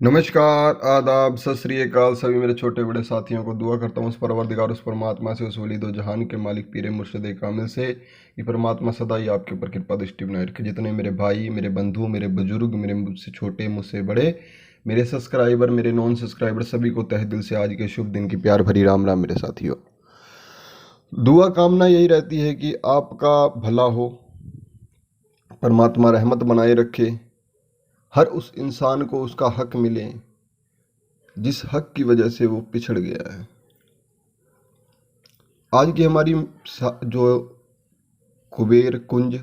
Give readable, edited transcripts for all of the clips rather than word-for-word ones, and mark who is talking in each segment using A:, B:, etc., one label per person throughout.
A: नमस्कार, आदाब, सत श्री अकाल सभी मेरे छोटे बड़े साथियों को। दुआ करता हूँ उस परवरदिगार, उस परमात्मा से, उस वली दो जहान के मालिक पीरे मुर्शिद कामिल से कि परमात्मा सदा ही आपके ऊपर कृपा दृष्टि बनाए रखे। जितने मेरे भाई, मेरे बंधु, मेरे बुजुर्ग, मेरे मुझसे छोटे, मुझसे बड़े, मेरे सब्सक्राइबर, मेरे नॉन सब्सक्राइबर, सभी को तहे दिल से आज के शुभ दिन की प्यार भरी राम राम मेरे साथियों। दुआ कामना यही रहती है कि आपका भला हो, परमात्मा रहमत बनाए रखे, हर उस इंसान को उसका हक मिले जिस हक की वजह से वो पिछड़ गया है। आज की हमारी जो कुबेर कुंज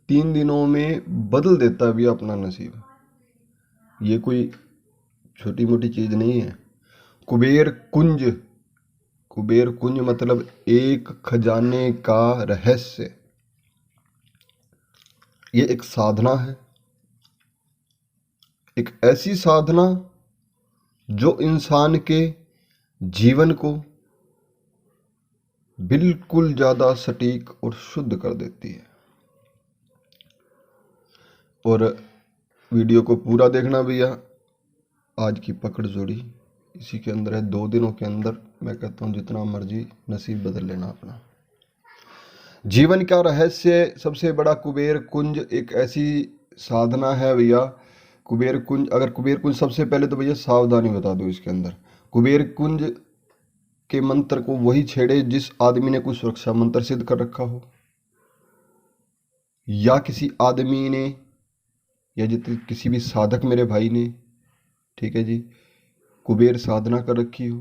A: 3 दिनों में बदल देता है भी अपना नसीब। ये कोई छोटी मोटी चीज नहीं है। कुबेर कुंज, कुबेर कुंज मतलब एक खजाने का रहस्य। ये एक साधना है, एक ऐसी साधना जो इंसान के जीवन को बिल्कुल ज़्यादा सटीक और शुद्ध कर देती है। और वीडियो को पूरा देखना भैया। आज की पकड़ जोड़ी इसी के अंदर है। 2 दिनों के अंदर मैं कहता हूँ जितना मर्जी नसीब बदल लेना अपना। जीवन का रहस्य सबसे बड़ा कुबेर कुंज एक ऐसी साधना है भैया। कुबेर कुंज, अगर कुबेर कुंज सबसे पहले तो भैया सावधानी बता दो इसके अंदर। कुबेर कुंज के मंत्र को वही छेड़े जिस आदमी ने कोई सुरक्षा मंत्र सिद्ध कर रखा हो, या किसी आदमी ने, या किसी भी साधक मेरे भाई ने, ठीक है जी, कुबेर साधना कर रखी हो।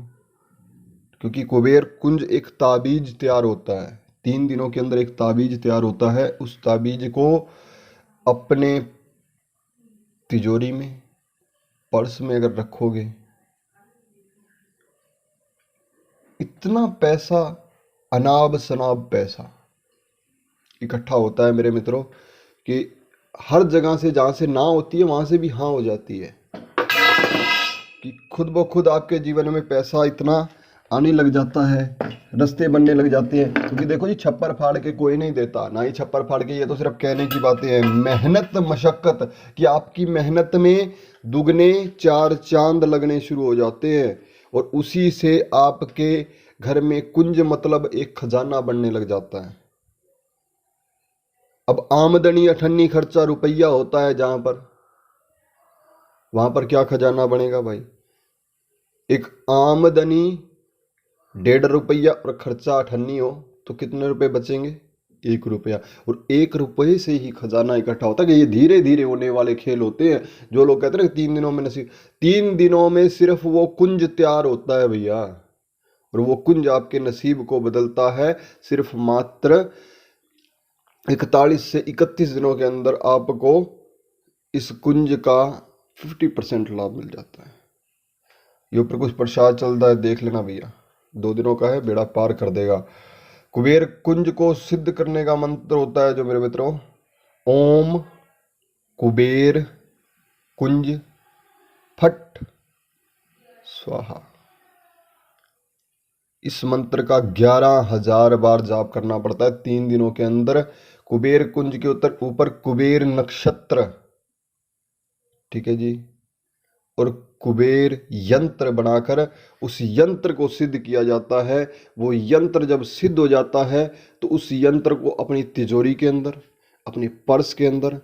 A: क्योंकि कुबेर कुंज एक ताबीज तैयार होता है। 3 दिनों के अंदर एक ताबीज तैयार होता है। उस ताबीज को अपने तिजोरी में, पर्स में अगर रखोगे, इतना पैसा, अनाब शनाब पैसा इकट्ठा होता है मेरे मित्रों कि हर जगह से, जहां से ना होती है वहां से भी हाँ हो जाती है। कि खुद ब खुद आपके जीवन में पैसा इतना आने लग जाता है, रास्ते बनने लग जाते हैं। क्योंकि देखो जी, छप्पर फाड़ के कोई नहीं देता, ना ही छप्पर फाड़ के, ये तो सिर्फ कहने की बातें हैं। मेहनत, मशक्कत, कि आपकी मेहनत में दुगने चार चांद लगने शुरू हो जाते हैं और उसी से आपके घर में कुंज मतलब एक खजाना बनने लग जाता है। अब आमदनी अठन्नी खर्चा रुपया होता है जहां पर, वहां पर क्या खजाना बनेगा भाई। एक आमदनी 1.5 रुपया और खर्चा 98 हो तो कितने रुपए बचेंगे? 1 रुपया। और 1 रुपये से ही खजाना इकट्ठा होता है। कि ये धीरे धीरे होने वाले खेल होते हैं। जो लोग कहते हैं ना 3 दिनों में नसीब, 3 दिनों में सिर्फ वो कुंज तैयार होता है भैया। और वो कुंज आपके नसीब को बदलता है। सिर्फ मात्र 41 से 31 दिनों के अंदर आपको इस कुंज का 50% लाभ मिल जाता है। ये ऊपर कुछ प्रसाद चल रहा है, देख लेना भैया। 2 दिनों का है, बेड़ा पार कर देगा। कुबेर कुंज को सिद्ध करने का मंत्र होता है जो मेरे मित्रों, ओम कुबेर कुंज फट स्वाहा। इस मंत्र का 11,000 बार जाप करना पड़ता है 3 दिनों के अंदर। कुबेर कुंज के ऊपर कुबेर नक्षत्र, ठीक है जी, और कुबेर यंत्र बनाकर उस यंत्र को सिद्ध किया जाता है। वो यंत्र जब सिद्ध हो जाता है तो उस यंत्र को अपनी तिजोरी के अंदर, अपने पर्स के अंदर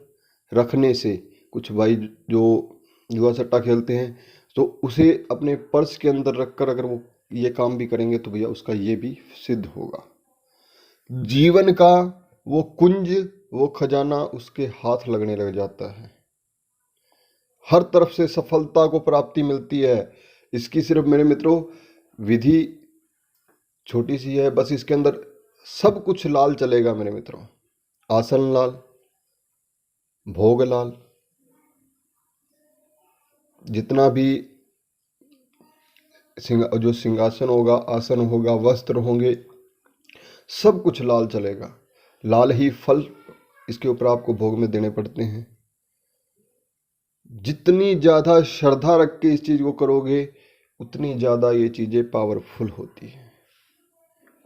A: रखने से, कुछ भाई जो जुआ सट्टा खेलते हैं तो उसे अपने पर्स के अंदर रखकर अगर वो ये काम भी करेंगे तो भैया उसका ये भी सिद्ध होगा। जीवन का वो कुंज, वो खजाना उसके हाथ लगने लग जाता है। हर तरफ से सफलता को प्राप्ति मिलती है। इसकी सिर्फ मेरे मित्रों विधि छोटी सी है, बस इसके अंदर सब कुछ लाल चलेगा मेरे मित्रों। आसन लाल, भोग लाल, जितना भी जो सिंहासन होगा, आसन होगा, वस्त्र होंगे, सब कुछ लाल चलेगा। लाल ही फल इसके ऊपर आपको भोग में देने पड़ते हैं। जितनी ज़्यादा श्रद्धा रख के इस चीज़ को करोगे उतनी ज़्यादा ये चीज़ें पावरफुल होती हैं।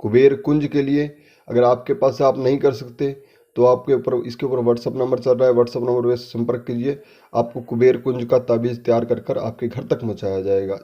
A: कुबेर कुंज के लिए अगर आपके पास आप नहीं कर सकते तो आपके ऊपर इसके ऊपर व्हाट्सअप नंबर चल रहा है, व्हाट्सअप नंबर पे संपर्क कीजिए। आपको कुबेर कुंज का ताबीज़ तैयार कर कर आपके घर तक पहुँचाया जाएगा।